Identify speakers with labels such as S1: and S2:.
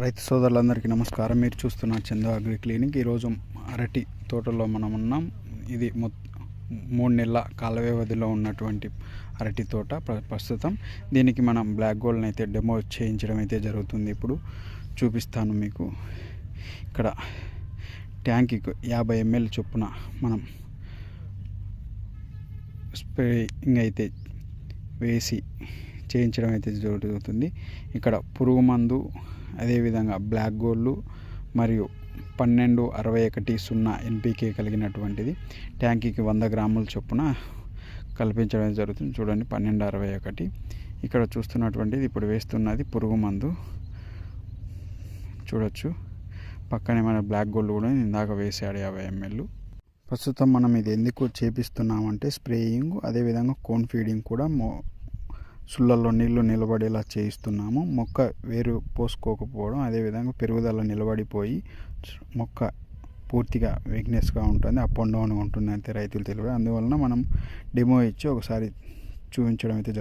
S1: రైతు సోదరులందరికీ నమస్కారం. మీరు చూస్తున్న చందు అగ్రి క్లినిక్. ఈరోజు అరటి తోటలో మనం ఉన్నాం. ఇది 3 నెలల కాల వ్యవధిలో ఉన్నటువంటి అరటి తోట. ప్రస్తుతం దీనికి మనం బ్లాక్ గోల్డ్ని అయితే డెమో చేయించడం అయితే జరుగుతుంది. ఇప్పుడు చూపిస్తాను మీకు. ఇక్కడ ట్యాంక్కి 50 ml చొప్పున మనం స్ప్రేయింగ్ అయితే వేసి చేయించడం అయితే జరుగుతుంది. ఇక్కడ పురుగు మందు, అదేవిధంగా బ్లాక్ గోల్డ్ మరియు 1261 ఎన్పికే కలిగినటువంటిది ట్యాంకీకి 100 గ్రాముల చొప్పున కల్పించడం జరుగుతుంది. చూడండి, 1261. ఇక్కడ చూస్తున్నటువంటిది ఇప్పుడు వేస్తున్నది పురుగు మందు. చూడొచ్చు, పక్కనే మన బ్లాక్ గోల్డ్ కూడా ఇందాక వేసాడు 50 ml. ప్రస్తుతం మనం ఇది ఎందుకు చేపిస్తున్నామంటే స్ప్రేయింగ్, అదేవిధంగా కోన్ ఫీడింగ్ కూడా సుళ్ళల్లో నీళ్లు నిలబడేలా చేయిస్తున్నాము. మొక్క వేరు పోసుకోకపోవడం, అదేవిధంగా పెరుగుదల నిలబడిపోయి మొక్క పూర్తిగా వీక్నెస్గా ఉంటుంది, అప్ అండ్ డౌన్గా ఉంటుంది అయితే రైతులు తెలియదు. అందువలన మనం డెమో ఇచ్చి ఒకసారి చూపించడం అయితే